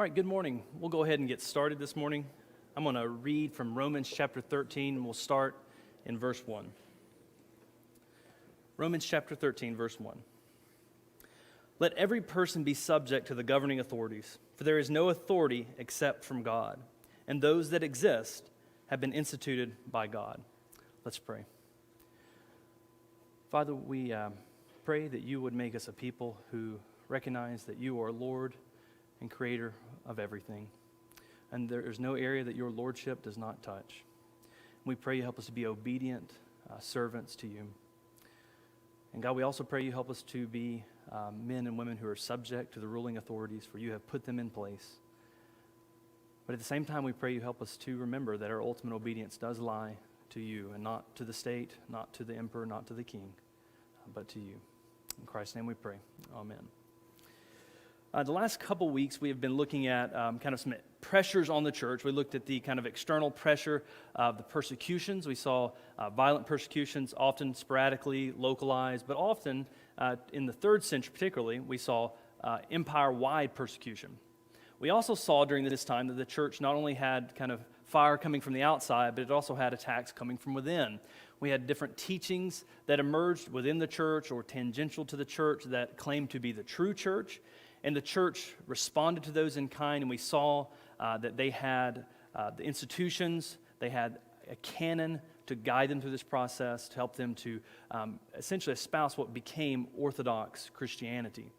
All right, good morning. We'll go ahead and get started this morning. I'm going to read from Romans chapter 13, and we'll start in verse 1. Romans chapter 13, verse 1. Let every person be subject to the governing authorities, for there is no authority except from God, and those that exist have been instituted by God. Let's pray. Father, we pray that you would make us a people who recognize that you are Lord and creator of everything, and there is no area that your lordship does not touch. We pray you help us to be obedient servants to you. And God, we also pray you help us to be men and women who are subject to the ruling authorities, for you have put them in place. But at the same time, we pray you help us to remember that our ultimate obedience does lie to you, and not to the state, not to the emperor, not to the king, but to you. In Christ's name we pray. Amen. The last couple weeks, we have been looking at kind of some pressures on the church. We looked at the kind of external pressure of the persecutions. We saw violent persecutions, often sporadically localized, but often in the 3rd century particularly, we saw empire-wide persecution. We also saw during this time that the church not only had kind of fire coming from the outside, but it also had attacks coming from within. We had different teachings that emerged within the church or tangential to the church that claimed to be the true church. And the church responded to those in kind, and we saw that they had the institutions, they had a canon to guide them through this process, to help them to essentially espouse what became Orthodox Christianity.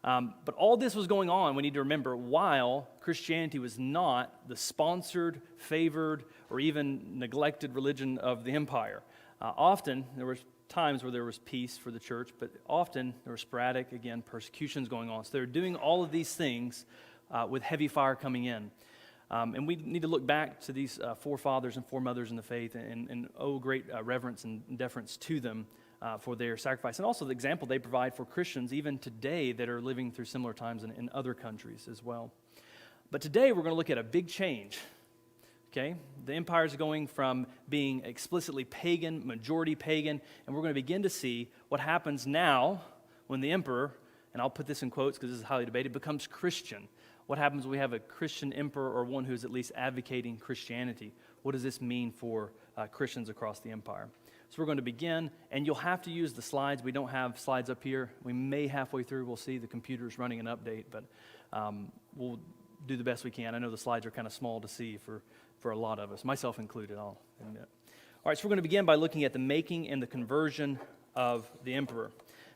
But all this was going on, we need to remember, while Christianity was not the sponsored, favored, or even neglected religion of the empire. Often, there were times where there was peace for the church, but often there were sporadic, again, persecutions going on. So they're doing all of these things with heavy fire coming in. And we need to look back to these forefathers and foremothers in the faith and owe great reverence and deference to them for their sacrifice. And also the example they provide for Christians even today that are living through similar times in other countries as well. But today we're going to look at a big change. Okay, the empire is going from being explicitly pagan, majority pagan, and we're going to begin to see what happens now when the emperor, and I'll put this in quotes because this is highly debated, becomes Christian. What happens when we have a Christian emperor or one who's at least advocating Christianity? What does this mean for Christians across the empire? So we're going to begin, and you'll have to use the slides. We don't have slides up here. We may halfway through, we'll see the computer's running an update, but we'll do the best we can. I know the slides are kind of small to see for a lot of us, myself included, I'll admit. All right, so we're going to begin by looking at the making and the conversion of the emperor.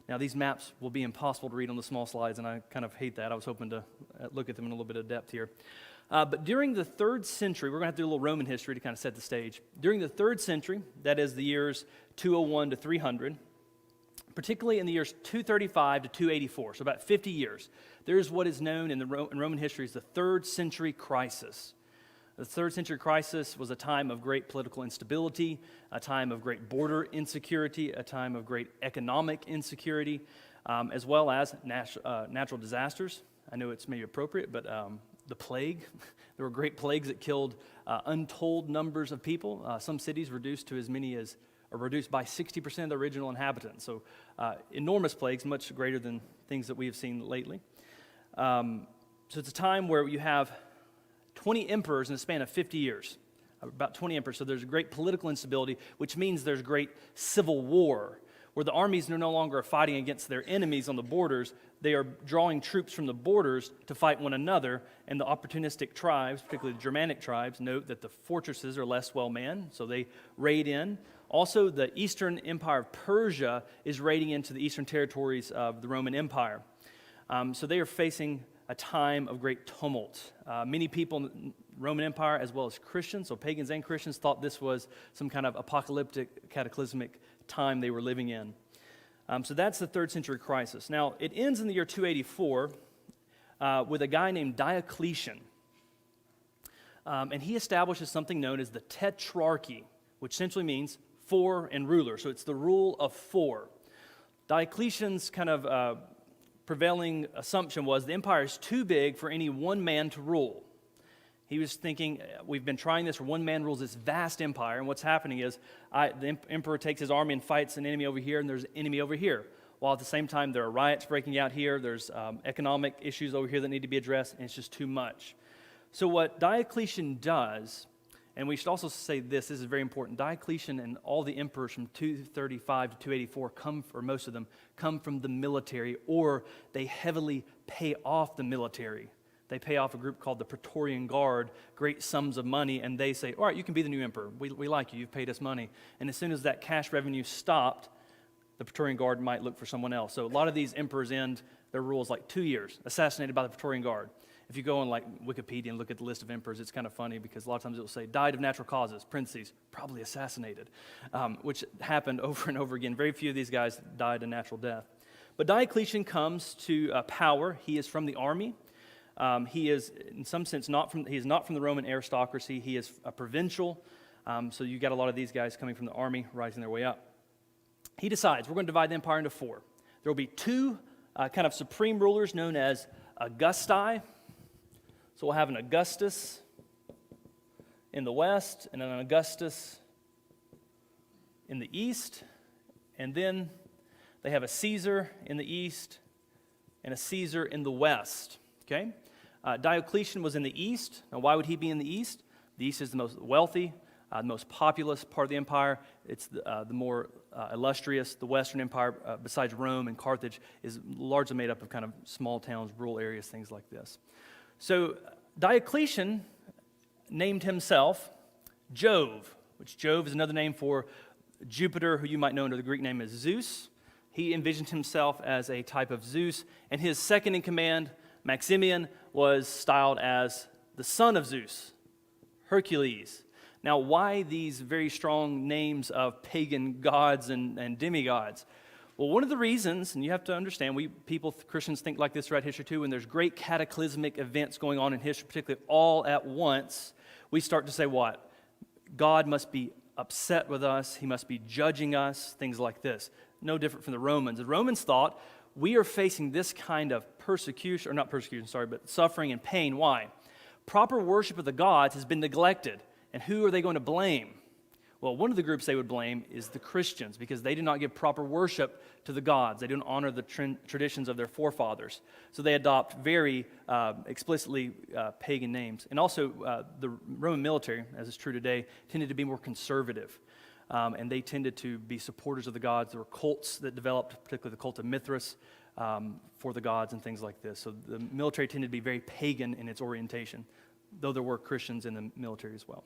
Now, these maps will be impossible to read on the small slides, and I kind of hate that. I was hoping to look at them in a little bit of depth here. But during the 3rd century, we're going to have to do a little Roman history to kind of set the stage. During the 3rd century, that is the years 201 to 300, particularly in the years 235 to 284, so about 50 years, there's what is known in Roman history as the 3rd century crisis. The 3rd century crisis was a time of great political instability, a time of great border insecurity, a time of great economic insecurity, as well as natural disasters. I know it's maybe appropriate, but the plague. There were great plagues that killed untold numbers of people. Some cities reduced by 60% of the original inhabitants. So enormous plagues, much greater than things that we have seen lately. So it's a time where you have 20 emperors in the span of 50 years, about 20 emperors. So there's great political instability, which means there's great civil war, where the armies are no longer fighting against their enemies on the borders. They are drawing troops from the borders to fight one another, and the opportunistic tribes, particularly the Germanic tribes, note that the fortresses are less well manned, so they raid in. Also, the Eastern Empire of Persia is raiding into the eastern territories of the Roman Empire. So they are facing a time of great tumult. Many people in the Roman Empire, as well as Christians, so pagans and Christians, thought this was some kind of apocalyptic, cataclysmic time they were living in. So that's the 3rd century crisis. Now, it ends in the year 284 with a guy named Diocletian. And he establishes something known as the Tetrarchy, which essentially means 4 and ruler. So it's the rule of 4. Diocletian's kind of prevailing assumption was the empire is too big for any one man to rule. He was thinking, we've been trying this, where one man rules this vast empire, and what's happening is the emperor takes his army and fights an enemy over here, and there's an enemy over here. while at the same time there are riots breaking out here, there's economic issues over here that need to be addressed, and it's just too much. So what Diocletian does, and we should also say this is very important, Diocletian and all the emperors from 235 to 284 most of them, come from the military, or they heavily pay off the military. They pay off a group called the Praetorian Guard great sums of money, and they say, all right, you can be the new emperor. We like you. You've paid us money. And as soon as that cash revenue stopped, the Praetorian Guard might look for someone else. So a lot of these emperors end their rules like 2 years, assassinated by the Praetorian Guard. If you go on like Wikipedia and look at the list of emperors, it's kind of funny because a lot of times it will say, died of natural causes, parentheses, probably assassinated, which happened over and over again. Very few of these guys died a natural death. But Diocletian comes to power. He is from the army. He is, in some sense, he is not from the Roman aristocracy. He is a provincial. So you got a lot of these guys coming from the army, rising their way up. He decides we're going to divide the empire into 4. There will be 2 kind of supreme rulers known as Augusti. So we'll have an Augustus in the west and an Augustus in the east. And then they have a Caesar in the east and a Caesar in the west. Okay? Diocletian was in the east. Now, why would he be in the east? The east is the most wealthy, the most populous part of the empire. It's the more illustrious. The Western Empire, besides Rome and Carthage, is largely made up of kind of small towns, rural areas, things like this. So Diocletian named himself Jove, which Jove is another name for Jupiter, who you might know under the Greek name as Zeus. He envisioned himself as a type of Zeus, and his second in command, Maximian, was styled as the son of Zeus, Hercules. Now, why these very strong names of pagan gods and demigods? Well, one of the reasons, and you have to understand, Christians think like this throughout history too, when there's great cataclysmic events going on in history, particularly all at once, we start to say what? God must be upset with us, he must be judging us, things like this. No different from the Romans. The Romans thought, we are facing this kind of but suffering and pain. Why? Proper worship of the gods has been neglected. And who are they going to blame? Well, one of the groups they would blame is the Christians, because they do not give proper worship to the gods. They don't honor the traditions of their forefathers. So they adopt very explicitly pagan names. And also, the Roman military, as is true today, tended to be more conservative. And they tended to be supporters of the gods. There were cults that developed, particularly the cult of Mithras, for the gods and things like this. So the military tended to be very pagan in its orientation, though there were Christians in the military as well.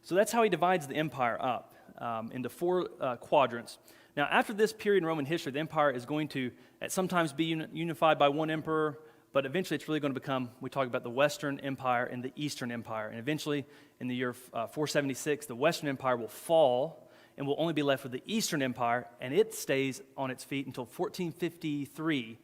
So that's how he divides the empire up into 4 quadrants. Now, after this period in Roman history, the empire is going to at sometimes be unified by one emperor, but eventually it's really going to become, we talk about the Western Empire and the Eastern Empire. And eventually, in the year 476, the Western Empire will fall and will only be left with the Eastern Empire, and it stays on its feet until 1453,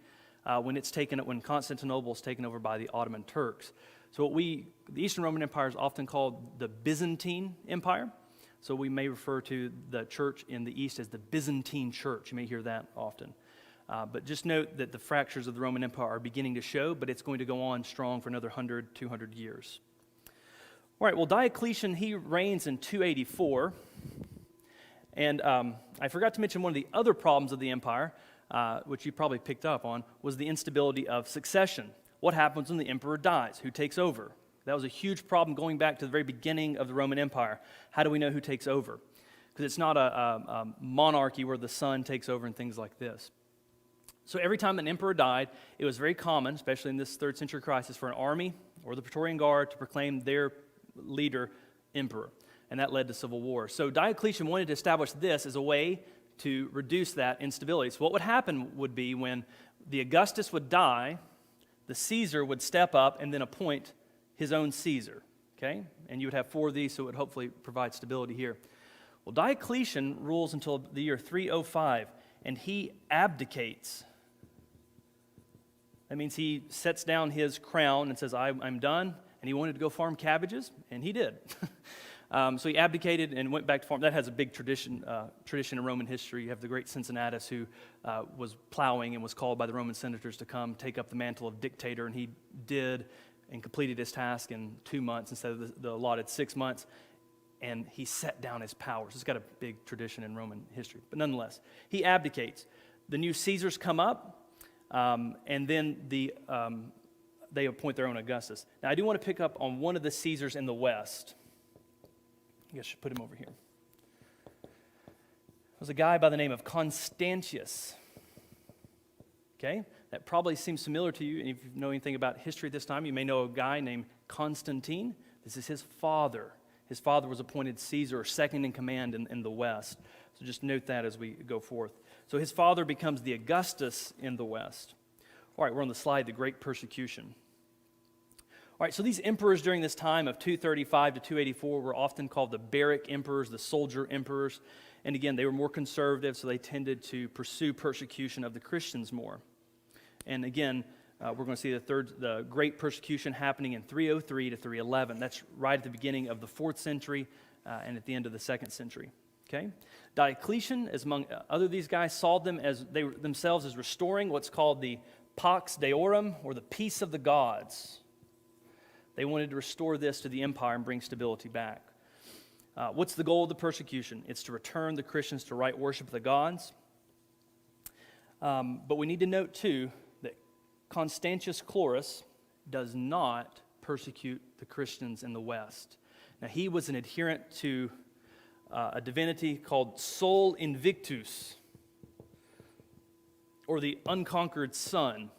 when Constantinople is taken over by the Ottoman Turks. So the Eastern Roman Empire is often called the Byzantine Empire. So we may refer to the church in the East as the Byzantine Church. You may hear that often. But just note that the fractures of the Roman Empire are beginning to show, but it's going to go on strong for another 100, 200 years. All right, well, Diocletian, he reigns in 284. And I forgot to mention one of the other problems of the empire, which you probably picked up on, was the instability of succession. What happens when the emperor dies? Who takes over? That was a huge problem going back to the very beginning of the Roman Empire. How do we know who takes over? Because it's not a monarchy where the son takes over and things like this. So every time an emperor died, it was very common, especially in this 3rd century crisis, for an army or the Praetorian Guard to proclaim their leader emperor. And that led to civil war. So Diocletian wanted to establish this as a way to reduce that instability. So what would happen would be when the Augustus would die, the Caesar would step up and then appoint his own Caesar, okay? And you would have 4 of these, so it would hopefully provide stability here. Well, Diocletian rules until the year 305, and he abdicates. That means he sets down his crown and says, I'm done, and he wanted to go farm cabbages, and he did. So he abdicated and went back to farm. That has a big tradition in Roman history. You have the great Cincinnatus, who was plowing and was called by the Roman senators to come take up the mantle of dictator, and he did and completed his task in 2 months instead of the allotted 6 months, and he set down his powers. It's got a big tradition in Roman history. But nonetheless, he abdicates. the new Caesars come up, and then they appoint their own Augustus. Now, I do want to pick up on one of the Caesars in the west. I guess I should put him over here. It was a guy by the name of Constantius. Okay? That probably seems familiar to you, and if you know anything about history at this time, you may know a guy named Constantine. This is his father. His father was appointed Caesar, or second in command in the west. So just note that as we go forth. So his father becomes the Augustus in the west. All right, we're on the slide, the Great Persecution. All right, so these emperors during this time of 235 to 284 were often called the barrack emperors, the soldier emperors. And again, they were more conservative, so they tended to pursue persecution of the Christians more. And again, we're going to see the Great Persecution happening in 303 to 311. That's right at the beginning of the 4th century and at the end of the 2nd century. Okay? Diocletian, as among other these guys, saw them as themselves as restoring what's called the Pax Deorum, or the peace of the gods. They wanted to restore this to the empire and bring stability back. What's the goal of the persecution? It's to return the Christians to right worship of the gods. But we need to note, too, that Constantius Chlorus does not persecute the Christians in the West. Now, he was an adherent to a divinity called Sol Invictus, or the unconquered sun.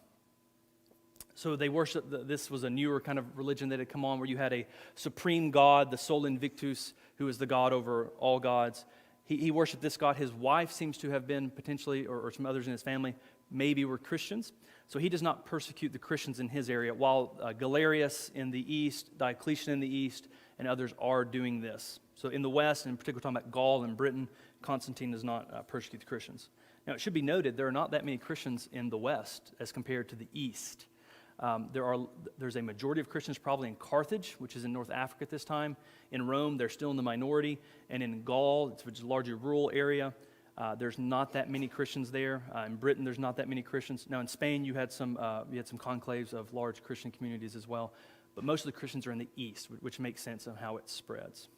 So they worship, this was a newer kind of religion that had come on, where you had a supreme god, the Sol Invictus, who is the god over all gods. He worshiped this god. His wife seems to have been potentially, or some others in his family, maybe were Christians. So he does not persecute the Christians in his area, while Galerius in the east, Diocletian in the east, and others are doing this. So in the west, and in particular talking about Gaul and Britain, Constantine does not persecute the Christians. Now, it should be noted, there are not that many Christians in the west as compared to the east. There's a majority of Christians probably in Carthage, which is in North Africa at this time. In Rome, they're still in the minority. And in Gaul, which is a larger rural area, there's not that many Christians there. In Britain, there's not that many Christians. Now, in Spain, you had some conclaves of large Christian communities as well. But most of the Christians are in the east, which makes sense of how it spreads.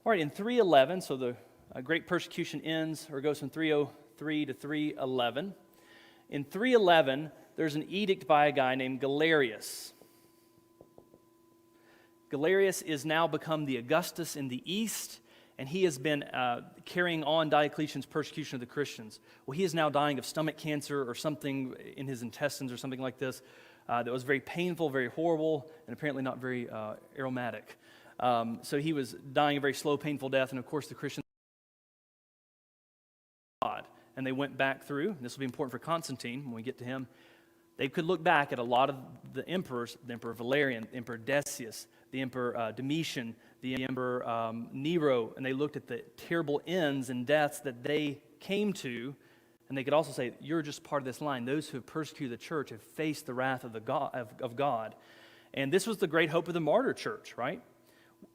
All right, in 311, so the Great Persecution ends, or goes from 303 to 311. In 311, there's an edict by a guy named Galerius. Galerius is now become the Augustus in the east, and he has been carrying on Diocletian's persecution of the Christians. Well, he is now dying of stomach cancer or something in his intestines or something like this that was very painful, very horrible, and apparently not very aromatic. So he was dying a very slow, painful death, and of course the Christians and they went back through, and this will be important for Constantine when we get to him. They could look back at a lot of the emperors, the Emperor Valerian, the Emperor Decius, the Emperor Domitian, the Emperor Nero, and they looked at the terrible ends and deaths that they came to, and they could also say, you're just part of this line. Those who have persecuted the church have faced the wrath of God. And this was the great hope of the martyr church, right?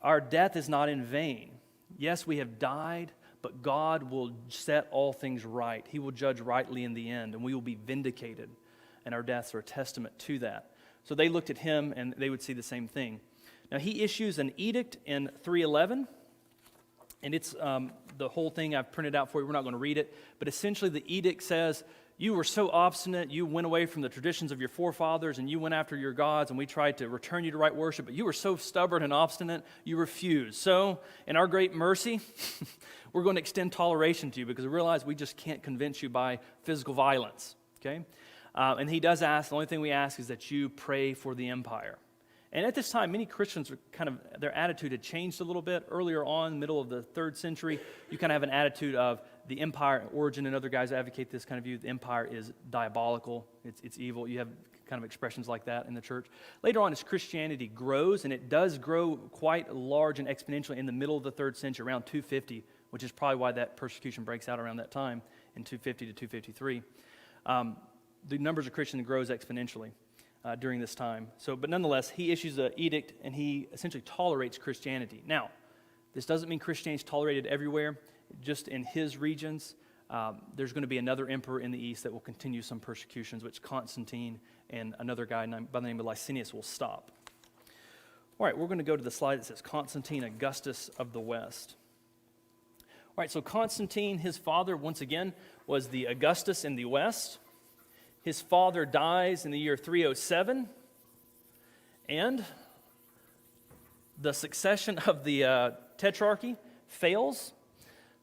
Our death is not in vain. Yes, we have died, but God will set all things right. He will judge rightly in the end, and we will be vindicated. And our deaths are a testament to that. So they looked at him, and they would see the same thing. Now, he issues an edict in 311, and it's the whole thing I've printed out for you. We're not going to read it, but essentially the edict says, you were so obstinate, you went away from the traditions of your forefathers, and you went after your gods, and we tried to return you to right worship, but you were so stubborn and obstinate, you refused. So, in our great mercy, we're going to extend toleration to you, because we realize we just can't convince you by physical violence, okay? And he does ask, the only thing we ask is that you pray for the empire. And at this time, many Christians, their attitude had changed a little bit. Earlier on, middle of the 3rd century, you kind of have an attitude of the empire. Origen and other guys advocate this kind of view. The empire is diabolical. It's evil. You have kind of expressions like that in the church. Later on, as Christianity grows, and it does grow quite large and exponentially in the middle of the 3rd century, around 250, which is probably why that persecution breaks out around that time, in 250 to 253. The numbers of Christians grows exponentially during this time. But nonetheless, he issues an edict, and he essentially tolerates Christianity. Now, this doesn't mean Christianity is tolerated everywhere. Just in his regions, there's going to be another emperor in the east that will continue some persecutions, which Constantine and another guy by the name of Licinius will stop. All right, we're going to go to the slide that says Constantine Augustus of the West. All right, so Constantine, his father, once again, was the Augustus in the west. His father dies in the year 307, and the succession of the tetrarchy fails.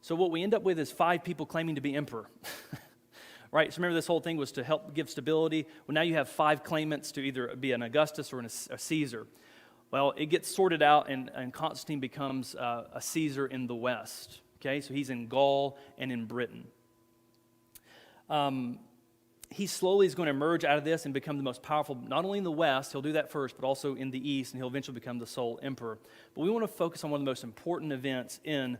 So what we end up with is 5 people claiming to be emperor. Right, so remember this whole thing was to help give stability. Well, now you have 5 claimants to either be an Augustus or a Caesar. Well, it gets sorted out, and Constantine becomes a Caesar in the west. Okay, so he's in Gaul and in Britain. He slowly is going to emerge out of this and become the most powerful, not only in the west, he'll do that first, but also in the east, and he'll eventually become the sole emperor. But we want to focus on one of the most important events in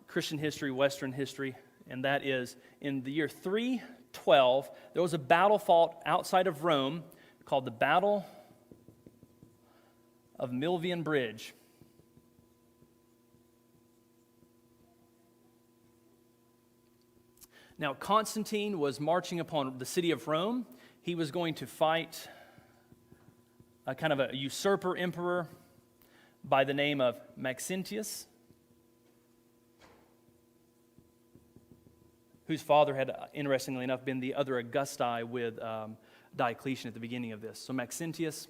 Christian history, Western history, and that is in the year 312, there was a battle fought outside of Rome called the Battle of Milvian Bridge. Now, Constantine was marching upon the city of Rome. He was going to fight a kind of a usurper emperor by the name of Maxentius, whose father had, interestingly enough, been the other Augusti with Diocletian at the beginning of this. So Maxentius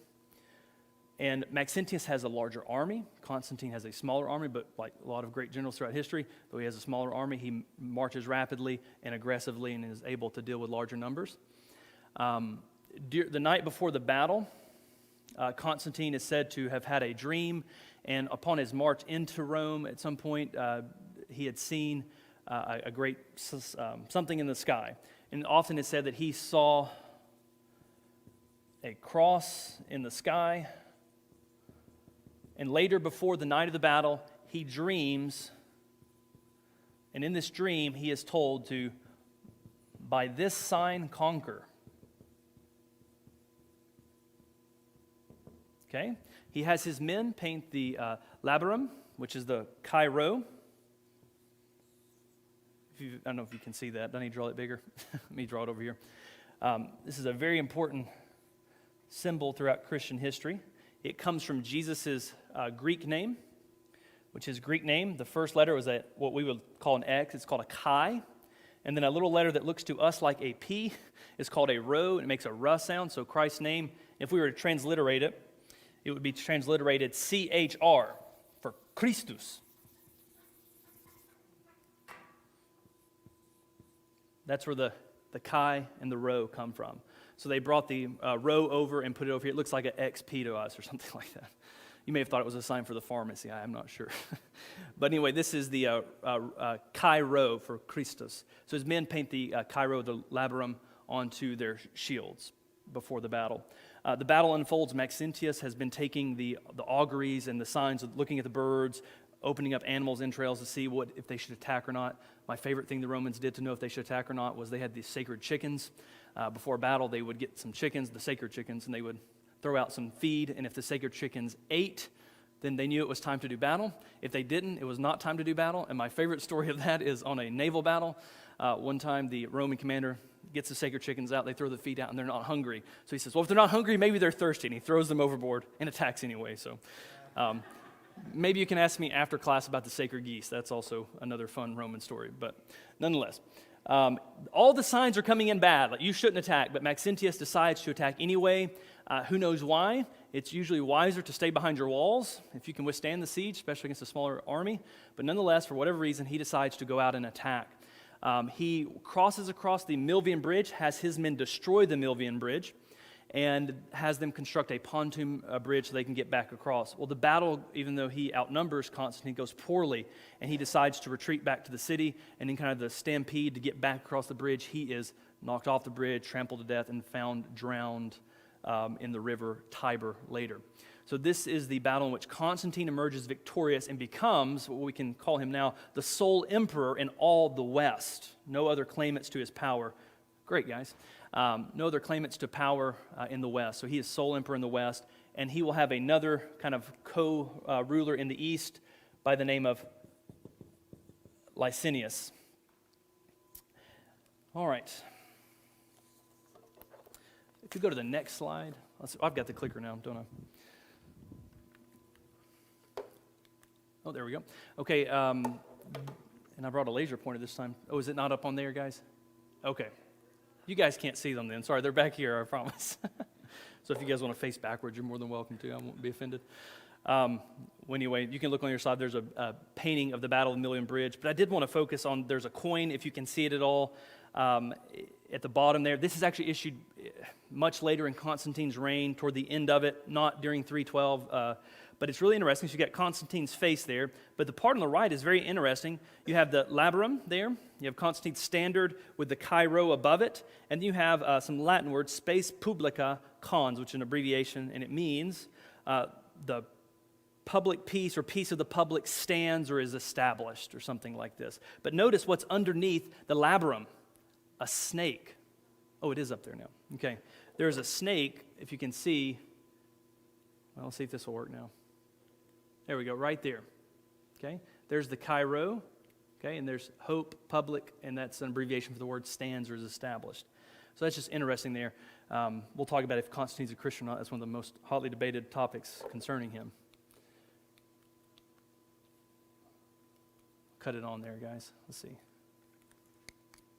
has a larger army. Constantine has a smaller army, but like a lot of great generals throughout history, though he has a smaller army, he marches rapidly and aggressively and is able to deal with larger numbers. The night before the battle, Constantine is said to have had a dream, and upon his march into Rome, at some point, he had seen a great something in the sky. And often it's said that he saw a cross in the sky. And later, before the night of the battle, he dreams. And in this dream, he is told to, by this sign, conquer. Okay? He has his men paint the labarum, which is the Chi-Rho. I don't know if you can see that. Do I need to draw it bigger? Let me draw it over here. This is a very important symbol throughout Christian history. It comes from Jesus' Greek name, which his Greek name, the first letter was what we would call an X. It's called a chi. And then a little letter that looks to us like a P is called a rho, and it makes a R sound. So Christ's name, if we were to transliterate it, it would be transliterated CHR for Christus. That's where the chi and the rho come from. So they brought the rho over and put it over here. It looks like an XP to us or something like that. You may have thought it was a sign for the pharmacy. I'm not sure. But anyway, this is the Chi-Rho for Christus. So his men paint the Chi-Rho, the labarum, onto their shields before the battle. The battle unfolds. Maxentius has been taking the auguries and the signs of looking at the birds, opening up animals' entrails to see if they should attack or not. My favorite thing the Romans did to know if they should attack or not was they had these sacred chickens. Before battle, they would get some chickens, the sacred chickens, and they would throw out some feed, and if the sacred chickens ate, then they knew it was time to do battle. If they didn't, it was not time to do battle, and my favorite story of that is on a naval battle. One time, the Roman commander gets the sacred chickens out, they throw the feed out, and they're not hungry. So he says, well, if they're not hungry, maybe they're thirsty, and he throws them overboard and attacks anyway. So maybe you can ask me after class about the sacred geese. That's also another fun Roman story, but nonetheless. All the signs are coming in bad, like you shouldn't attack, but Maxentius decides to attack anyway. Who knows why? It's usually wiser to stay behind your walls if you can withstand the siege, especially against a smaller army. But nonetheless, for whatever reason, he decides to go out and attack. He crosses across the Milvian Bridge, has his men destroy the Milvian Bridge, and has them construct a pontoon bridge so they can get back across. Well, the battle, even though he outnumbers Constantine, goes poorly, and he decides to retreat back to the city, and in kind of the stampede to get back across the bridge, he is knocked off the bridge, trampled to death, and found drowned in the river Tiber later. So this is the battle in which Constantine emerges victorious and becomes, what we can call him now, the sole emperor in all the West. No other claimants to his power. Great, guys. No other claimants to power in the West. So he is sole emperor in the West, and he will have another kind of co-ruler in the East by the name of Licinius. All right. If you go to the next slide. I've got the clicker now, don't I? Oh, there we go. Okay, And I brought a laser pointer this time. Oh, is it not up on there, guys? Okay. You guys can't see them then. Sorry, they're back here, I promise. So if you guys want to face backwards, you're more than welcome to. I won't be offended. Well, anyway, you can look on your side. There's a painting of the Battle of the Million Bridge. But I did want to focus on, there's a coin, if you can see it at all, at the bottom there. This is actually issued much later in Constantine's reign, toward the end of it, not during 312. But it's really interesting. So you got Constantine's face there. But the part on the right is very interesting. You have the labarum there. You have Constantine's standard with the Chi-Rho above it. And then you have some Latin words, Spes Publica Cons, which is an abbreviation, and it means the public peace or peace of the public stands or is established or something like this. But notice what's underneath the labarum, a snake. Oh, it is up there now. Okay. There's a snake, if you can see. Well, let's see if this will work now. There we go, right there. Okay. There's the Chi-Rho. Okay. And there's hope, public, and that's an abbreviation for the word stands or is established. So that's just interesting there. We'll talk about if Constantine's a Christian or not. That's one of the most hotly debated topics concerning him. Cut it on there, guys. Let's see.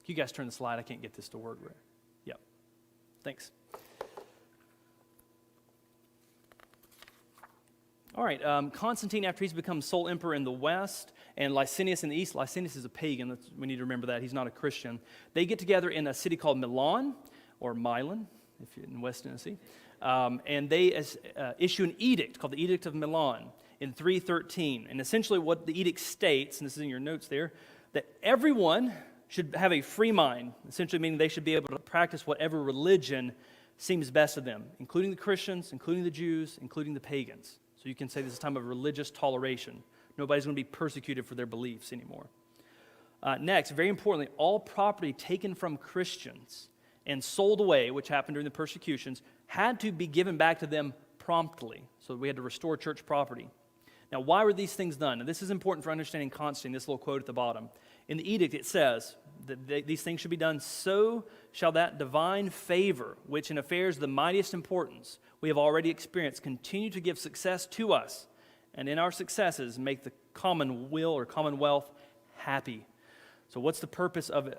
You guys turn the slide. I can't get this to work right. Yep. Thanks. All right. Constantine, after he's become sole emperor in the west, and Licinius in the east. Licinius is a pagan. We need to remember that. He's not a Christian. They get together in a city called Milan, or Milan, if you're in West Tennessee. And they issue an edict called the Edict of Milan in 313. And essentially what the edict states, and this is in your notes there, that everyone should have a free mind, essentially meaning they should be able to practice whatever religion seems best to them, including the Christians, including the Jews, including the pagans. So you can say this is a time of religious toleration. Nobody's going to be persecuted for their beliefs anymore. Next, very importantly, all property taken from Christians and sold away, which happened during the persecutions, had to be given back to them promptly. So we had to restore church property. Now, why were these things done? And this is important for understanding Constantine, this little quote at the bottom. In the edict, it says that these things should be done, so shall that divine favor, which in affairs of the mightiest importance we have already experienced, continue to give success to us, and in our successes make the common will or commonwealth happy. So what's the purpose of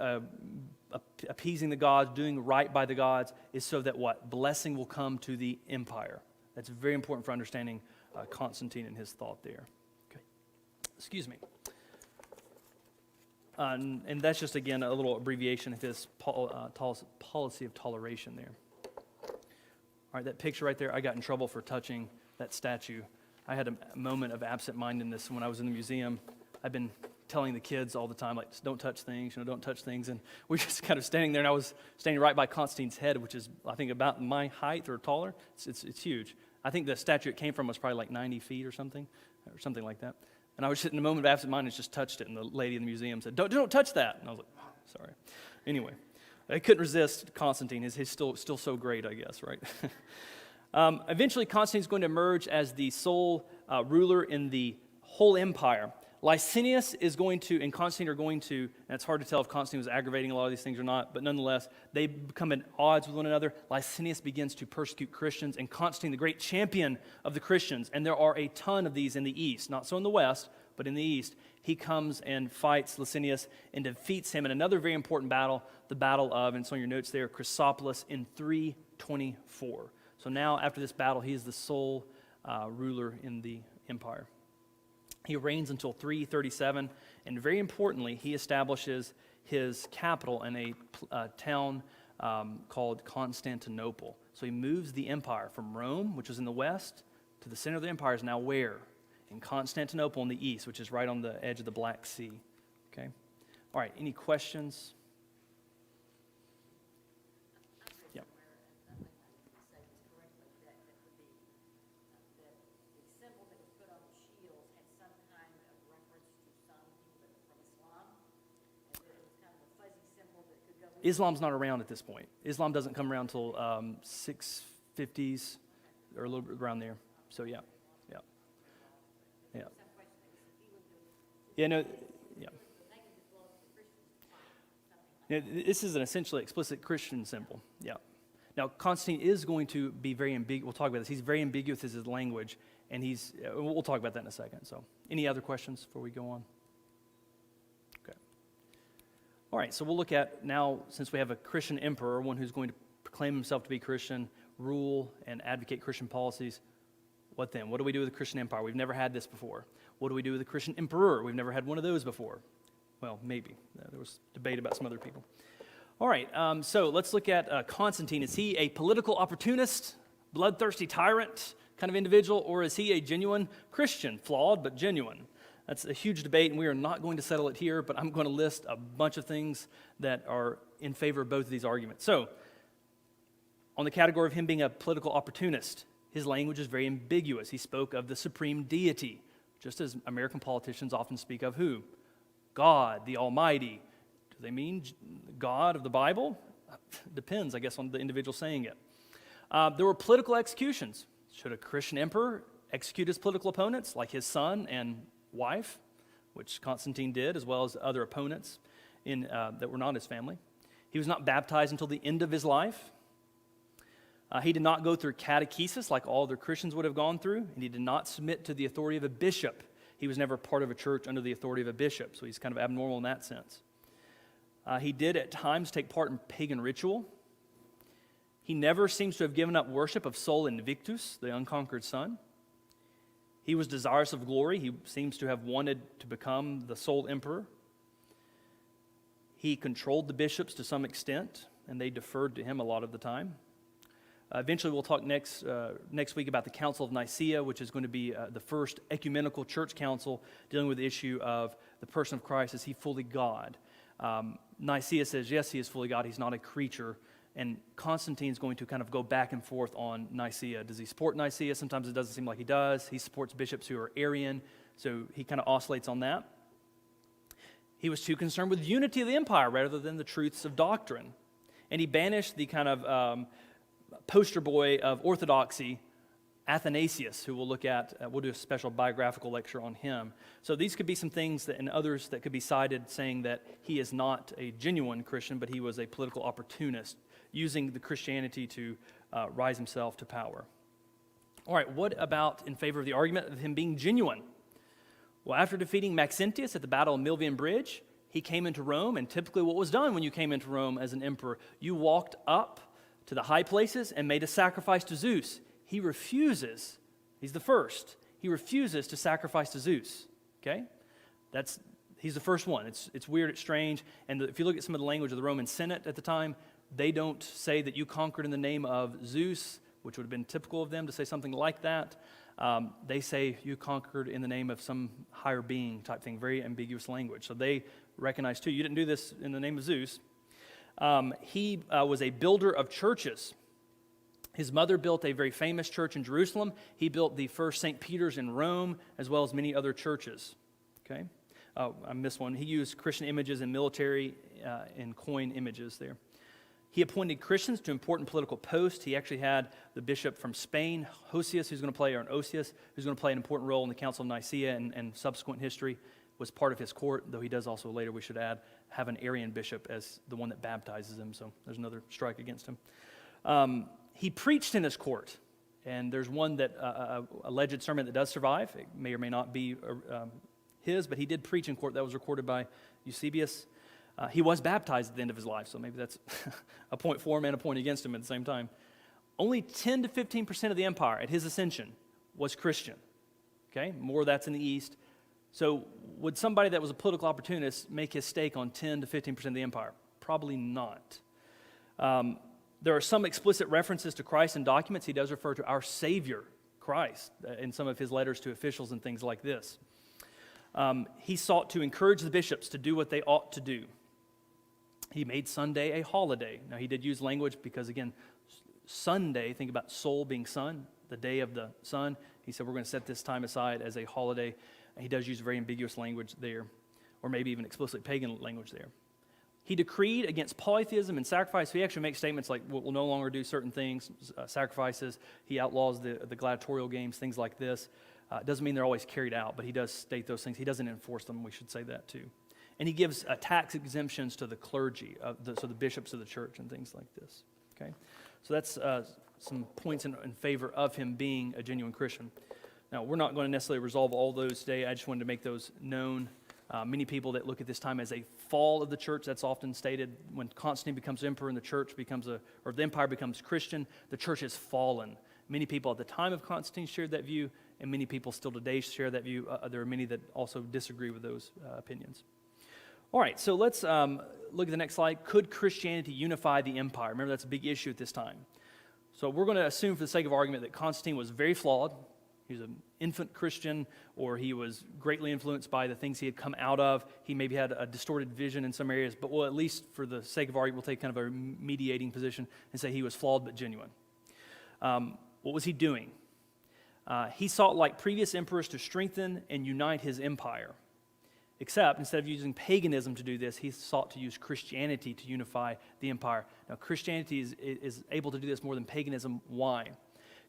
appeasing the gods, doing right by the gods, is so that what? Blessing will come to the empire. That's very important for understanding Constantine and his thought there. Okay. Excuse me. And that's just, again, a little abbreviation of his policy of toleration there. All right, that picture right there, I got in trouble for touching that statue. I had a moment of absent-mindedness when I was in the museum. I've been telling the kids all the time, like, don't touch things, don't touch things. And we were just kind of standing there, and I was standing right by Constantine's head, which is, I think, about my height or taller. It's huge. I think the statue it came from was probably like 90 feet or something like that. And I was sitting in a moment of absent-mindedness, just touched it, and the lady in the museum said, don't touch that. And I was like, oh, sorry. Anyway, I couldn't resist Constantine. He's still so great, I guess, right? Eventually, Constantine's going to emerge as the sole ruler in the whole empire. Licinius is going to, and Constantine are going to, and it's hard to tell if Constantine was aggravating a lot of these things or not, but nonetheless, they become at odds with one another. Licinius begins to persecute Christians, and Constantine, the great champion of the Christians, and there are a ton of these in the east, not so in the west, but in the east, he comes and fights Licinius and defeats him in another very important battle, the Battle of, and it's on your notes there, Chrysopolis in 324. So now, after this battle, he is the sole ruler in the empire. He reigns until 337, and very importantly, he establishes his capital in a town called Constantinople. So he moves the empire from Rome, which was in the west, to the center of the empire is now where? In Constantinople in the east, which is right on the edge of the Black Sea. Okay? All right, any questions? Yeah. Islam's not around at this point. Islam doesn't come around until 650s or a little bit around there. So yeah. This is an essentially explicit Christian symbol. Yeah. Now Constantine is going to be very ambiguous. We'll talk about this. He's very ambiguous in his language, and we'll talk about that in a second. So, any other questions before we go on? Okay. All right, so we'll look at now, since we have a Christian emperor, one who's going to proclaim himself to be Christian, rule and advocate Christian policies, what then? What do we do with the Christian empire? We've never had this before. What do we do with the Christian emperor? We've never had one of those before. Well, maybe. There was debate about some other people. All right, so let's look at Constantine. Is he a political opportunist, bloodthirsty tyrant kind of individual, or is he a genuine Christian, flawed but genuine? That's a huge debate, and we are not going to settle it here, but I'm going to list a bunch of things that are in favor of both of these arguments. So, on the category of him being a political opportunist, his language is very ambiguous. He spoke of the supreme deity, just as American politicians often speak of who? God, the Almighty. Do they mean God of the Bible? Depends, I guess, on the individual saying it. There were political executions. Should a Christian emperor execute his political opponents, like his son and wife, which Constantine did, as well as other opponents that were not his family? He was not baptized until the end of his life. He did not go through catechesis like all other Christians would have gone through, and he did not submit to the authority of a bishop. He was never part of a church under the authority of a bishop, so he's kind of abnormal in that sense. He did at times take part in pagan ritual. He never seems to have given up worship of Sol Invictus, the unconquered sun. He was desirous of glory. He seems to have wanted to become the sole emperor. He controlled the bishops to some extent, and they deferred to him a lot of the time. Eventually, we'll talk next week about the Council of Nicaea, which is going to be the first ecumenical church council dealing with the issue of the person of Christ. Is he fully God? Nicaea says, yes, he is fully God. He's not a creature. And Constantine's going to kind of go back and forth on Nicaea. Does he support Nicaea? Sometimes it doesn't seem like he does. He supports bishops who are Arian, so he kind of oscillates on that. He was too concerned with unity of the empire rather than the truths of doctrine. And he banished the kind of poster boy of orthodoxy, Athanasius, who we'll look at. We'll do a special biographical lecture on him. So these could be some things that, and others that could be cited saying that he is not a genuine Christian, but he was a political opportunist, using the Christianity to rise himself to power. All right, what about in favor of the argument of him being genuine? Well, after defeating Maxentius at the Battle of Milvian Bridge, he came into Rome, and typically what was done when you came into Rome as an emperor, you walked up to the high places and made a sacrifice to Zeus. He refuses. He's the first. He refuses to sacrifice to Zeus. Okay? He's the first one. It's weird, it's strange. And if you look at some of the language of the Roman Senate at the time, they don't say that you conquered in the name of Zeus, which would have been typical of them to say something like that. They say you conquered in the name of some higher being type thing, very ambiguous language. So they recognize too, you didn't do this in the name of Zeus. He was a builder of churches. His mother built a very famous church in Jerusalem. He built the first St. Peter's in Rome, as well as many other churches. Okay? Oh, I missed one. He used Christian images in military and coin images there. He appointed Christians to important political posts. He actually had the bishop from Spain, Osius, who's going to play an important role in the Council of Nicaea and subsequent history, was part of his court, though he does also later, we should add, have an Arian bishop as the one that baptizes him, so there's another strike against him. He preached in his court, and there's one that alleged sermon that does survive. It may or may not be his, but he did preach in court. That was recorded by Eusebius. He was baptized at the end of his life, so maybe that's a point for him and a point against him at the same time. Only 10 to 15% of the empire at his ascension was Christian. Okay, more of that's in the east. So would somebody that was a political opportunist make his stake on 10 to 15% of the empire? Probably not. There are some explicit references to Christ in documents. He does refer to our Savior, Christ, in some of his letters to officials and things like this. He sought to encourage the bishops to do what they ought to do. He made Sunday a holiday. Now, he did use language because, again, Sunday, think about Sol being sun, the day of the sun. He said, we're going to set this time aside as a holiday. And he does use very ambiguous language there, or maybe even explicitly pagan language there. He decreed against polytheism and sacrifice. So he actually makes statements like, we'll no longer do certain things, sacrifices. He outlaws the gladiatorial games, things like this. Doesn't mean they're always carried out, but he does state those things. He doesn't enforce them. We should say that too. And he gives tax exemptions to the clergy, so the bishops of the church and things like this. Okay, so that's some points in favor of him being a genuine Christian. Now, we're not going to necessarily resolve all those today. I just wanted to make those known Many people that look at this time as a fall of the church, that's often stated when Constantine becomes emperor and the church becomes or the empire becomes Christian, the church has fallen. Many people at the time of Constantine shared that view, and many people still today share that view. There are many that also disagree with those opinions. All right, so let's look at the next slide. Could Christianity unify the empire? Remember, that's a big issue at this time. So we're going to assume for the sake of argument that Constantine was very flawed. He was an infant Christian, or he was greatly influenced by the things he had come out of. He maybe had a distorted vision in some areas, but we'll at least for the sake of argument, we'll take kind of a mediating position and say he was flawed but genuine. What was he doing? He sought, like previous emperors, to strengthen and unite his empire. Except, instead of using paganism to do this, he sought to use Christianity to unify the empire. Now, Christianity is able to do this more than paganism. Why?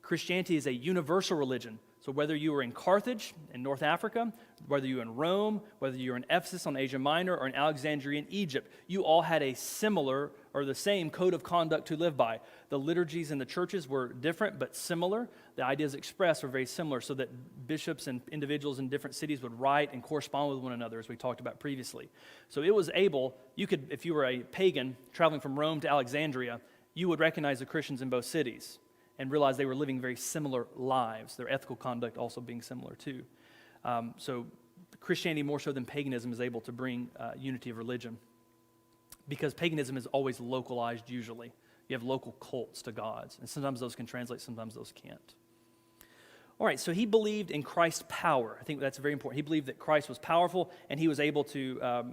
Christianity is a universal religion. So whether you were in Carthage in North Africa, whether you were in Rome, whether you were in Ephesus on Asia Minor, or in Alexandria in Egypt, you all had a similar or the same code of conduct to live by. The liturgies in the churches were different but similar. The ideas expressed were very similar, so that bishops and individuals in different cities would write and correspond with one another, as we talked about previously. So it was able, you could, if you were a pagan traveling from Rome to Alexandria, you would recognize the Christians in both cities and realize they were living very similar lives, their ethical conduct also being similar too. So Christianity, more so than paganism, is able to bring unity of religion, because paganism is always localized usually. You have local cults to gods, and sometimes those can translate, sometimes those can't. All right, so he believed in Christ's power. I think that's very important. He believed that Christ was powerful, and he was able to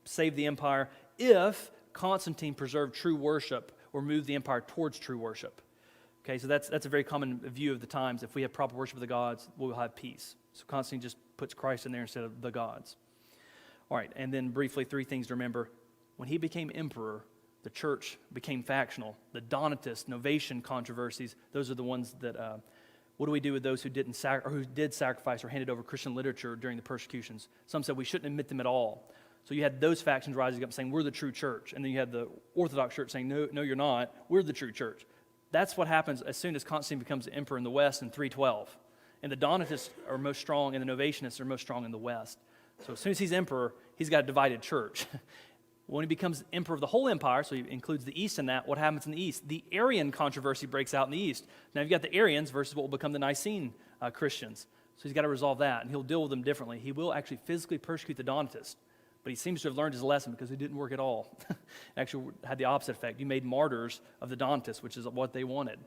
save the empire if Constantine preserved true worship or moved the empire towards true worship. Okay, so that's a very common view of the times. If we have proper worship of the gods, we'll have peace. So Constantine just puts Christ in there instead of the gods. All right, and then briefly, 3 things to remember. When he became emperor, the church became factional. The Donatist, Novatian controversies, those are the ones that, what do we do with those who did sacrifice or handed over Christian literature during the persecutions? Some said we shouldn't admit them at all. So you had those factions rising up saying, we're the true church. And then you had the Orthodox church saying, no, you're not. We're the true church. That's what happens as soon as Constantine becomes the emperor in the West in 312. And the Donatists are most strong, and the Novatianists are most strong in the West. So as soon as he's emperor, he's got a divided church. When he becomes emperor of the whole empire, so he includes the East in that, what happens in the East? The Arian controversy breaks out in the East. Now you've got the Arians versus what will become the Nicene Christians. So he's got to resolve that, and he'll deal with them differently. He will actually physically persecute the Donatists. But he seems to have learned his lesson, because it didn't work at all. It actually had the opposite effect. You made martyrs of the Donatists, which is what they wanted.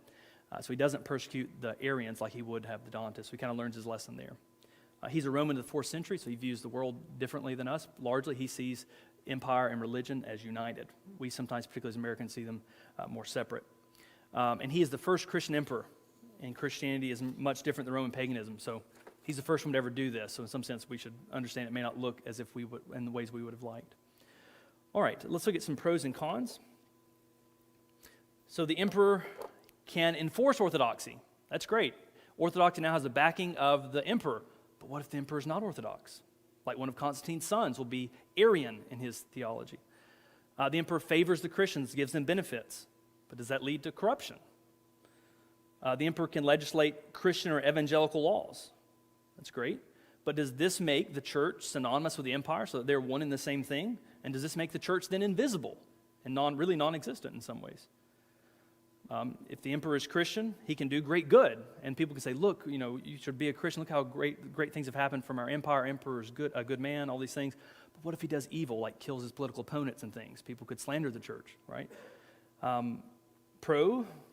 So he doesn't persecute the Arians like he would have the Donatists. So he kind of learns his lesson there. He's a Roman of the 4th century, so he views the world differently than us. Largely, he sees empire and religion as united. We sometimes, particularly as Americans, see them more separate. And he is the first Christian emperor. And Christianity is much different than Roman paganism. So he's the first one to ever do this, so in some sense we should understand it may not look as if we would, in the ways we would have liked. All right, let's look at some pros and cons. So the emperor can enforce orthodoxy. That's great. Orthodoxy now has the backing of the emperor. But what if the emperor is not orthodox? Like one of Constantine's sons will be Arian in his theology. The emperor favors the Christians, gives them benefits. But does that lead to corruption? The emperor can legislate Christian or evangelical laws. That's great. But does this make the church synonymous with the empire so that they're one and the same thing? And does this make the church then invisible and really non-existent in some ways? If the emperor is Christian, he can do great good. And people can say, look, you should be a Christian. Look how great things have happened from our empire. Our emperor is a good man, all these things. But what if he does evil, like kills his political opponents and things? People could slander the church, right?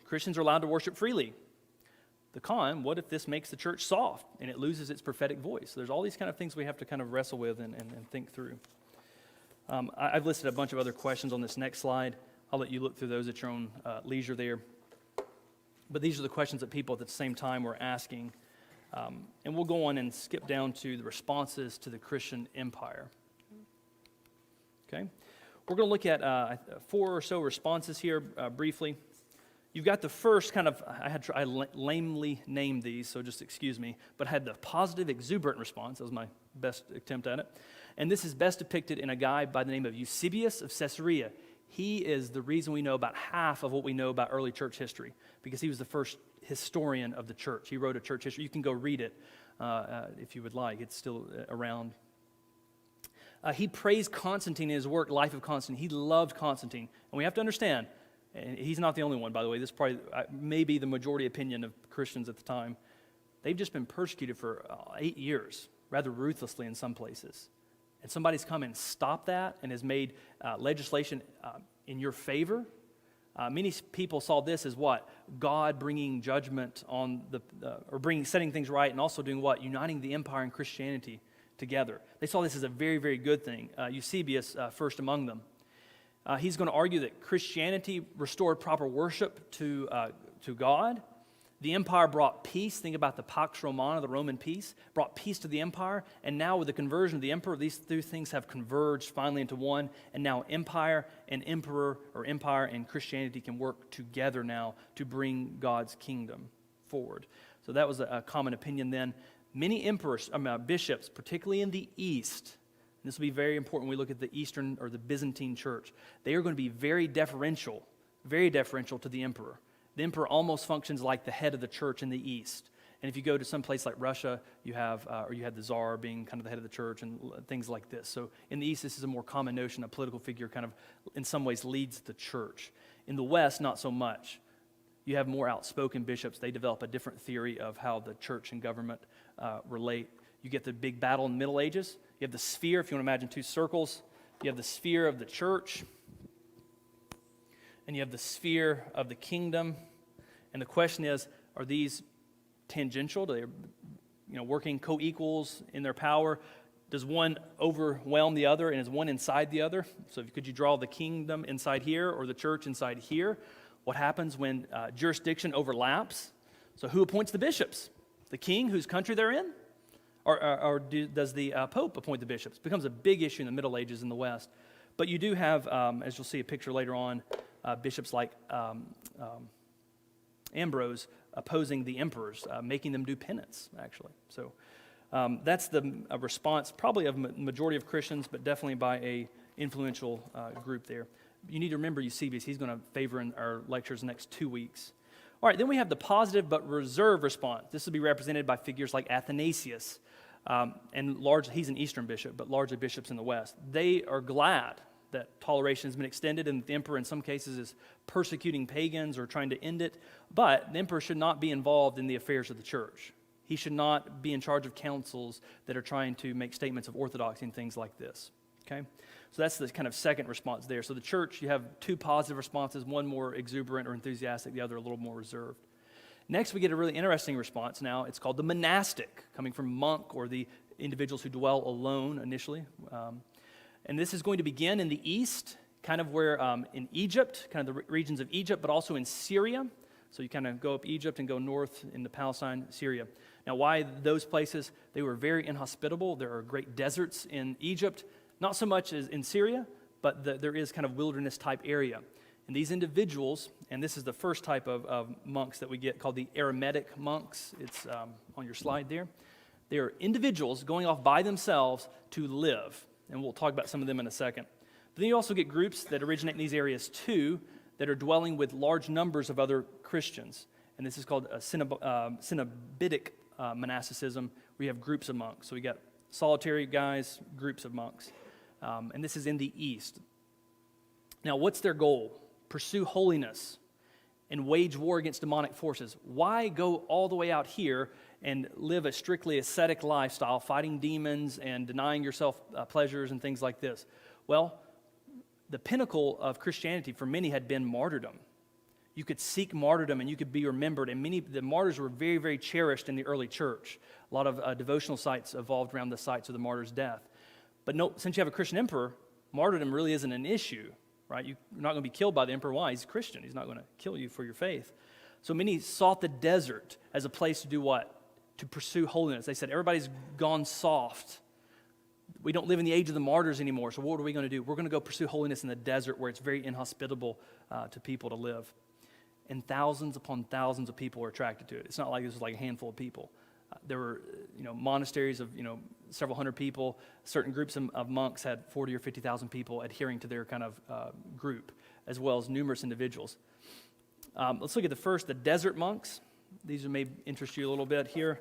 Christians are allowed to worship freely. The con, what if this makes the church soft and it loses its prophetic voice? There's all these kind of things we have to kind of wrestle with and think through. I've listed a bunch of other questions on this next slide. I'll let you look through those at your own leisure there. But these are the questions that people at the same time were asking. And we'll go on and skip down to the responses to the Christian empire. Okay? We're going to look at 4 or so responses here briefly. You've got the first kind of, I lamely named these, so just excuse me, but I had the positive, exuberant response. That was my best attempt at it. And this is best depicted in a guy by the name of Eusebius of Caesarea. He is the reason we know about half of what we know about early church history, because he was the first historian of the church. He wrote a church history. You can go read it if you would like. It's still around. He praised Constantine in his work, Life of Constantine. He loved Constantine. And we have to understand, and he's not the only one, by the way. This probably may be the majority opinion of Christians at the time. They've just been persecuted for 8 years, rather ruthlessly in some places. And somebody's come and stopped that and has made legislation in your favor. Many people saw this as what? God bringing judgment on setting things right, and also doing what? Uniting the empire and Christianity together. They saw this as a very, very good thing. Eusebius, first among them. He's going to argue that Christianity restored proper worship to God. The empire brought peace. Think about the Pax Romana, the Roman peace, brought peace to the empire. And now with the conversion of the emperor, these two things have converged finally into one. And now empire and emperor, or empire and Christianity, can work together now to bring God's kingdom forward. So that was a common opinion then. Many bishops, particularly in the East, and this will be very important when we look at the Eastern or the Byzantine church, they are going to be very deferential to the emperor. The emperor almost functions like the head of the church in the East. And if you go to some place like Russia, you have the Tsar being kind of the head of the church and things like this. So in the East, this is a more common notion. A political figure kind of, in some ways, leads the church. In the West, not so much. You have more outspoken bishops. They develop a different theory of how the church and government relate. You get the big battle in the Middle Ages. You have the sphere, if you want to imagine two circles. You have the sphere of the church, and you have the sphere of the kingdom. And the question is, are these tangential? Do they, working co-equals in their power? Does one overwhelm the other, and is one inside the other? So could you draw the kingdom inside here or the church inside here? What happens when jurisdiction overlaps? So who appoints the bishops? The king, whose country they're in? Does the Pope appoint the bishops? It becomes a big issue in the Middle Ages in the West. But you do have, as you'll see a picture later on, bishops like Ambrose opposing the emperors, making them do penance, actually. So that's the response probably of a majority of Christians, but definitely by a influential group there. You need to remember Eusebius. He's going to favor in our lectures the next 2 weeks. All right, then we have the positive but reserved response. This will be represented by figures like Athanasius, he's an Eastern bishop, but largely bishops in the West. They are glad that toleration has been extended, and the emperor in some cases is persecuting pagans or trying to end it, but the emperor should not be involved in the affairs of the church. He should not be in charge of councils that are trying to make statements of orthodoxy and things like this. Okay? So that's the kind of second response there. So the church, you have two positive responses, one more exuberant or enthusiastic, the other a little more reserved. Next, we get a really interesting response now. It's called the monastic, coming from monk or the individuals who dwell alone initially. And this is going to begin in the east, kind of where in Egypt, kind of the regions of Egypt, but also in Syria. So you kind of go up Egypt and go north into Palestine, Syria. Now, why those places? They were very inhospitable. There are great deserts in Egypt. Not so much as in Syria, but there is kind of wilderness-type area. And these individuals, and this is the first type of monks that we get called the Eremitic monks. It's on your slide there. They are individuals going off by themselves to live. And we'll talk about some of them in a second. But then you also get groups that originate in these areas too, that are dwelling with large numbers of other Christians. And this is called a Cenobitic monasticism, where you have groups of monks. So we got solitary guys, groups of monks. And this is in the East. Now, what's their goal? Pursue holiness and wage war against demonic forces. Why go all the way out here and live a strictly ascetic lifestyle, fighting demons and denying yourself pleasures and things like this? Well, the pinnacle of Christianity for many had been martyrdom. You could seek martyrdom and you could be remembered. And the martyrs were very, very cherished in the early church. A lot of devotional sites evolved around the sites of the martyr's death. But no, since you have a Christian emperor, martyrdom really isn't an issue, right? You're not going to be killed by the emperor. Why? He's a Christian. He's not going to kill you for your faith. So many sought the desert as a place to do what? To pursue holiness. They said, everybody's gone soft. We don't live in the age of the martyrs anymore, so what are we going to do? We're going to go pursue holiness in the desert where it's very inhospitable to people to live. And thousands upon thousands of people were attracted to it. It's not like this was like a handful of people. There were, monasteries of, several hundred people. Certain groups of monks had 40 or 50,000 people adhering to their kind of group, as well as numerous individuals. Let's look at the desert monks. These may interest you a little bit here.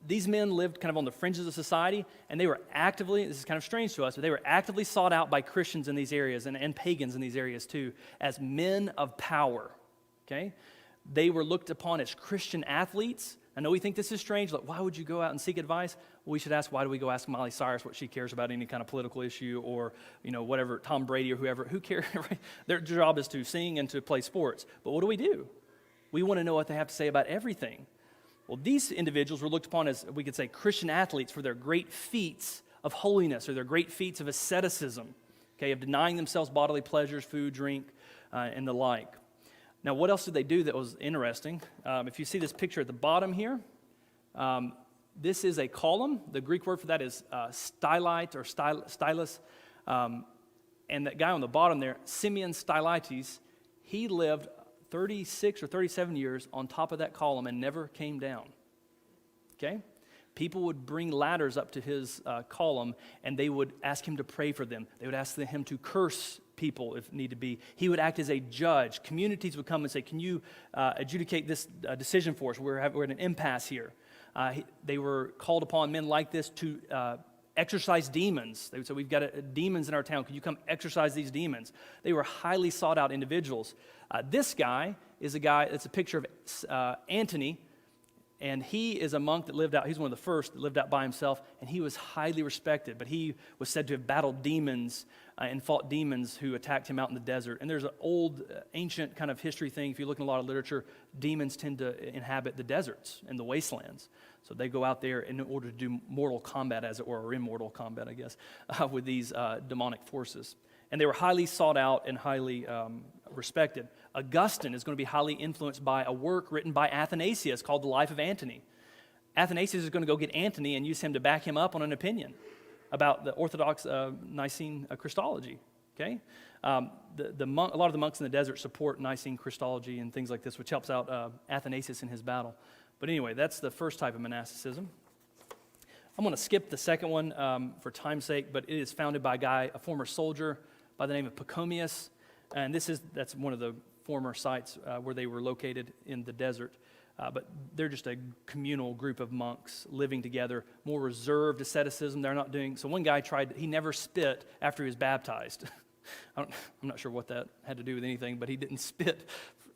These men lived kind of on the fringes of society, and they were actively, this is kind of strange to us, but they were actively sought out by Christians in these areas and pagans in these areas too, as men of power, okay? They were looked upon as Christian athletes. I know we think this is strange, like why would you go out and seek advice? Well, we should ask, why do we go ask Miley Cyrus what she cares about any kind of political issue, or, whatever, Tom Brady or whoever, who cares, right? Their job is to sing and to play sports. But what do? We want to know what they have to say about everything. Well, these individuals were looked upon as, we could say, Christian athletes for their great feats of holiness or their great feats of asceticism, okay, of denying themselves bodily pleasures, food, drink, and the like. Now, what else did they do that was interesting? If you see this picture at the bottom here, this is a column. The Greek word for that is stylite or stylus. And that guy on the bottom there, Simeon Stylites, he lived 36 or 37 years on top of that column and never came down, okay? People would bring ladders up to his column, and they would ask him to pray for them. They would ask him to curse people if need to be. He would act as a judge. Communities would come and say, can you adjudicate this decision for us? We're at an impasse here. They were called upon, men like this, to exorcise demons. They would say, we've got demons in our town. Can you come exorcise these demons? They were highly sought out individuals. This guy is a guy, it's a picture of Antony, and he is a monk that lived out, he's one of the first that lived out by himself, and he was highly respected, but he was said to have battled demons and fought demons who attacked him out in the desert. And there's an old, ancient kind of history thing. If you look in a lot of literature, demons tend to inhabit the deserts and the wastelands. So they go out there in order to do mortal combat, as it were, or immortal combat, I guess, with these demonic forces. And they were highly sought out and highly respected. Augustine is going to be highly influenced by a work written by Athanasius called The Life of Antony. Athanasius is going to go get Antony and use him to back him up on an opinion about the Orthodox Nicene Christology. Okay, a lot of the monks in the desert support Nicene Christology and things like this, which helps out Athanasius in his battle. But anyway, that's the first type of monasticism. I'm going to skip the second one for time's sake, but it is founded by a former soldier by the name of Pachomius, and that's one of the former sites where they were located in the desert. But they're just a communal group of monks living together, more reserved asceticism. They're not doing, so one guy he never spit after he was baptized. I'm not sure what that had to do with anything, but he didn't spit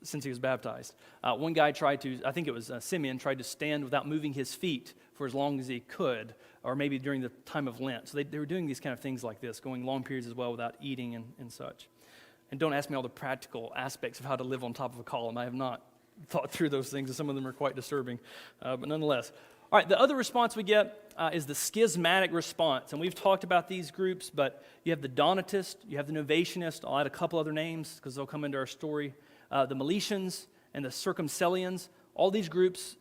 since he was baptized. One guy I think it was Simeon, tried to stand without moving his feet for as long as he could, or maybe during the time of Lent. So they were doing these kind of things like this, going long periods as well without eating and such. And don't ask me all the practical aspects of how to live on top of a column. I have not thought through those things, and some of them are quite disturbing, but nonetheless. All right, the other response we get is the schismatic response, and we've talked about these groups, but you have the Donatist, you have the Novatianist. I'll add a couple other names because they'll come into our story. The Meletians and the Circumcellians. All these groups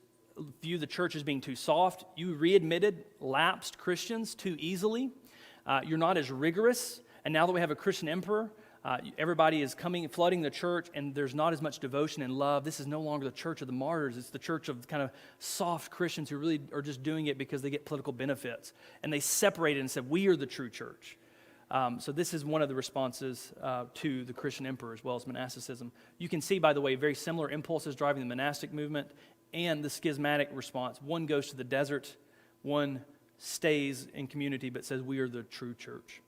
view the church as being too soft. You readmitted lapsed Christians too easily. You're not as rigorous, and now that we have a Christian emperor, everybody is flooding the church, and there's not as much devotion and love. This is no longer the church of the martyrs. It's the church of kind of soft Christians who really are just doing it because they get political benefits. And they separated and said, we are the true church. So this is one of the responses to the Christian emperor as well as monasticism. You can see, by the way, very similar impulses driving the monastic movement and the schismatic response. One goes to the desert, one stays in community but says, we are the true church.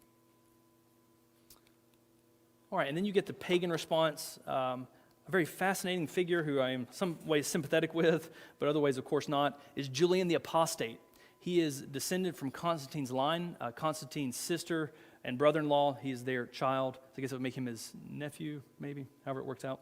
All right, and then you get the pagan response, a very fascinating figure who I am in some ways sympathetic with, but other ways, of course, not, is Julian the Apostate. He is descended from Constantine's line, Constantine's sister and brother-in-law. He is their child. So I guess it would make him his nephew, maybe, however it works out.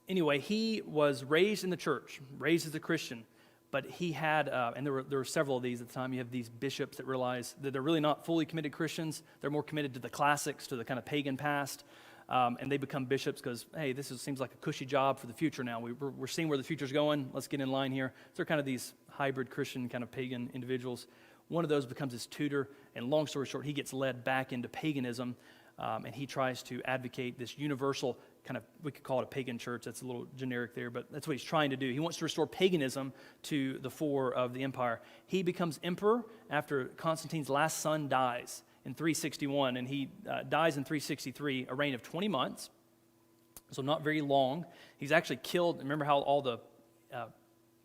Anyway, he was raised in the church, raised as a Christian. But he had, and there were several of these at the time, you have these bishops that realize that they're really not fully committed Christians. They're more committed to the classics, to the kind of pagan past. And they become bishops because, hey, seems like a cushy job for the future now. We're seeing where the future's going. Let's get in line here. So they're kind of these hybrid Christian kind of pagan individuals. One of those becomes his tutor. And long story short, he gets led back into paganism. And he tries to advocate this universal kind of, we could call it a pagan church. That's a little generic there, but that's what he's trying to do. He wants to restore paganism to the fore of the empire. He becomes emperor after Constantine's last son dies in 361, and he dies in 363, a reign of 20 months, so not very long. He's actually killed. Remember how all the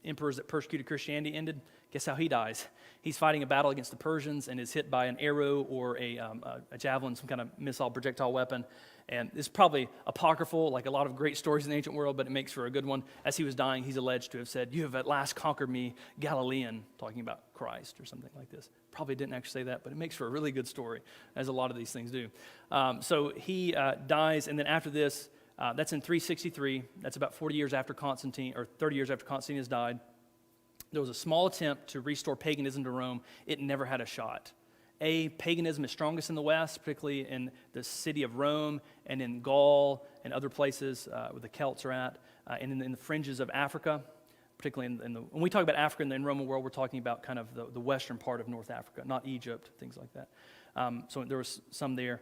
emperors that persecuted Christianity ended, guess how he dies? He's fighting a battle against the Persians and is hit by an arrow or a javelin, some kind of missile projectile weapon. And it's probably apocryphal, like a lot of great stories in the ancient world, but it makes for a good one. As he was dying, he's alleged to have said, "You have at last conquered me, Galilean," talking about Christ or something like this. Probably didn't actually say that, but it makes for a really good story, as a lot of these things do. So he dies, and then after this, that's in 363. That's about 40 years after Constantine, or 30 years after Constantine has died. There was a small attempt to restore paganism to Rome. It never had a shot. Paganism is strongest in the West, particularly in the city of Rome and in Gaul and other places where the Celts are at, and in the fringes of Africa, particularly when we talk about Africa in the Roman world, we're talking about kind of the western part of North Africa, not Egypt, things like that. So there was some there,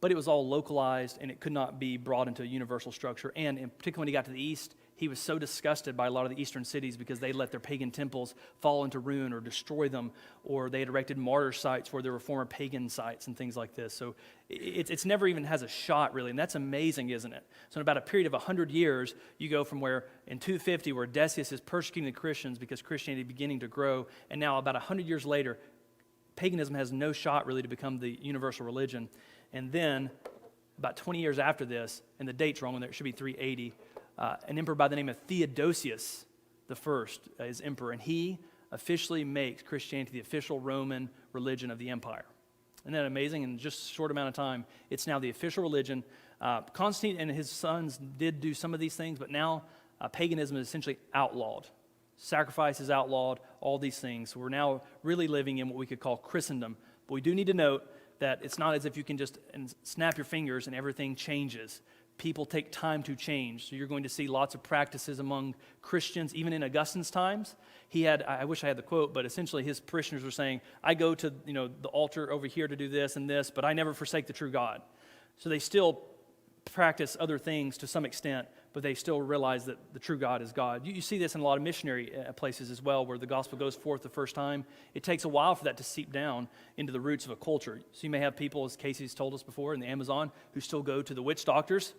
but it was all localized, and it could not be brought into a universal structure. And particularly when he got to the east, he was so disgusted by a lot of the eastern cities because they let their pagan temples fall into ruin or destroy them, or they had erected martyr sites where there were former pagan sites and things like this. So it's never even has a shot, really, and that's amazing, isn't it? So in about a period of 100 years, you go from where in 250, where Decius is persecuting the Christians because Christianity is beginning to grow, and now about 100 years later, paganism has no shot, really, to become the universal religion. And then, about 20 years after this, and the date's wrong, it should be 380, an emperor by the name of Theodosius the First is emperor, and he officially makes Christianity the official Roman religion of the empire. Isn't that amazing? In just a short amount of time, it's now the official religion. Constantine and his sons did do some of these things, but now paganism is essentially outlawed. Sacrifice is outlawed, all these things. So we're now really living in what we could call Christendom. But we do need to note that it's not as if you can just snap your fingers and everything changes. People take time to change. So you're going to see lots of practices among Christians, even in Augustine's times. I wish I had the quote, but essentially his parishioners were saying, I go to the altar over here to do this and this, but I never forsake the true God. So they still practice other things to some extent, but they still realize that the true God is God. You see this in a lot of missionary places as well, where the gospel goes forth the first time. It takes a while for that to seep down into the roots of a culture. So you may have people, as Casey's told us before, in the Amazon, who still go to the witch doctors,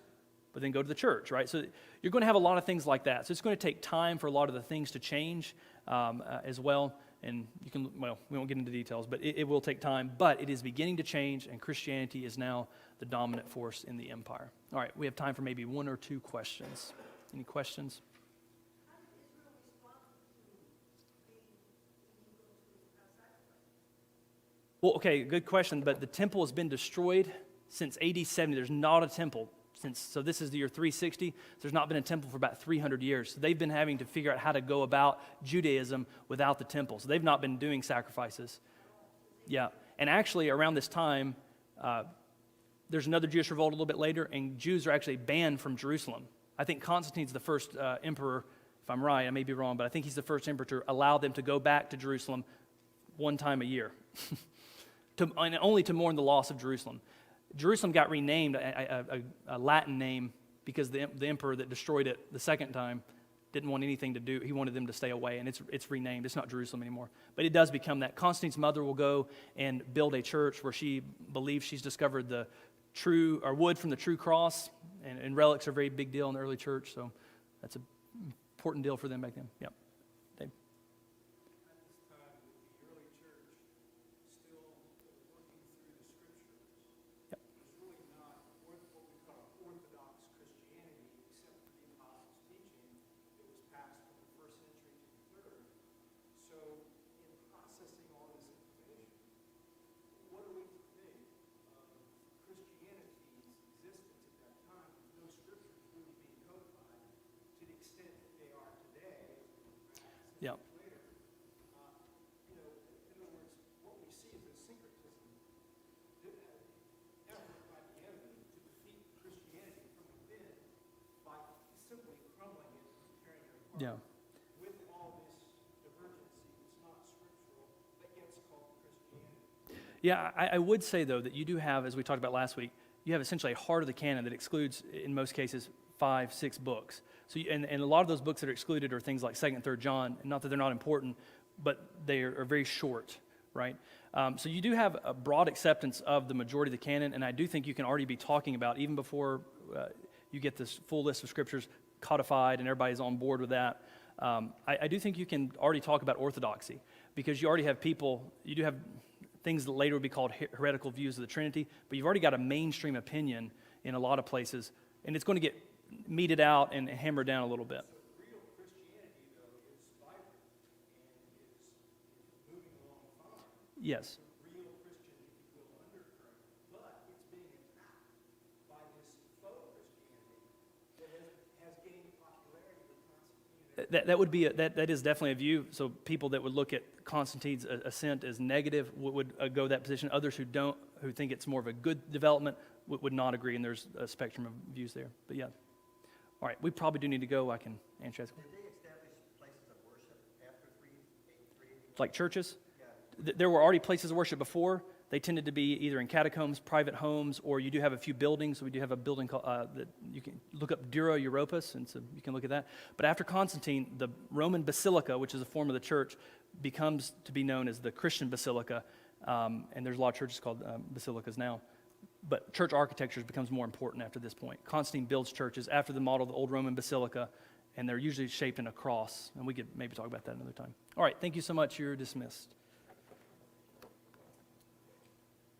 but then go to the church, right? So you're going to have a lot of things like that. So it's going to take time for a lot of the things to change as well. And we won't get into details, but it will take time. But it is beginning to change, and Christianity is now the dominant force in the empire. All right, we have time for maybe one or two questions. Any questions? Well, okay, good question, but the temple has been destroyed since AD 70. There's not a temple. So this is the year 360. There's not been a temple for about 300 years. So they've been having to figure out how to go about Judaism without the temple. So they've not been doing sacrifices. Yeah, and actually around this time, there's another Jewish revolt a little bit later, and Jews are actually banned from Jerusalem. I think Constantine's the first emperor, if I'm right, I may be wrong, but I think he's the first emperor to allow them to go back to Jerusalem one time a year, and only to mourn the loss of Jerusalem. Jerusalem got renamed a Latin name because the emperor that destroyed it the second time didn't want anything to do. He wanted them to stay away, and it's renamed. It's not Jerusalem anymore. But it does become that. Constantine's mother will go and build a church where she believes she's discovered the true, or wood from the true cross, and relics are a very big deal in the early church, so that's an important deal for them back then. Yep. Dave. Yeah. Yeah. With all this divergency, it's not scriptural, that gets called Christianity. Yeah, I would say, though, that you do have, as we talked about last week, you have essentially a heart of the canon that excludes, in most cases, 5-6 books. So, and a lot of those books that are excluded are things like 2nd and 3rd John, and not that they're not important, but they are very short, right? So you do have a broad acceptance of the majority of the canon, and I do think you can already be talking about, even before you get this full list of scriptures codified and everybody's on board with that, I do think you can already talk about orthodoxy, because you already have people, you do have things that later would be called heretical views of the Trinity, but you've already got a mainstream opinion in a lot of places, and it's going to get meted out and hammered down a little bit. So real Christianity, though, is vibrant and is moving along fine. Yes. Real Christian, if you will, undercurrent, but it's being attacked by this faux Christianity that has gained popularity with Constantine. That would be that is definitely a view. So people that would look at Constantine's ascent as negative would go that position. Others who think it's more of a good development would not agree, and there's a spectrum of views there. But yeah. All right, we probably do need to go. I can answer that. Did they establish places of worship after 383? Like churches? Yeah. There were already places of worship before. They tended to be either in catacombs, private homes, or you do have a few buildings. We do have a building called, that you can look up Dura Europos, and so you can look at that. But after Constantine, the Roman Basilica, which is a form of the church, becomes to be known as the Christian Basilica, and there's a lot of churches called basilicas now. But church architecture becomes more important after this point. Constantine builds churches after the model of the old Roman Basilica, and they're usually shaped in a cross, and we could maybe talk about that another time. All right, thank you so much. You're dismissed.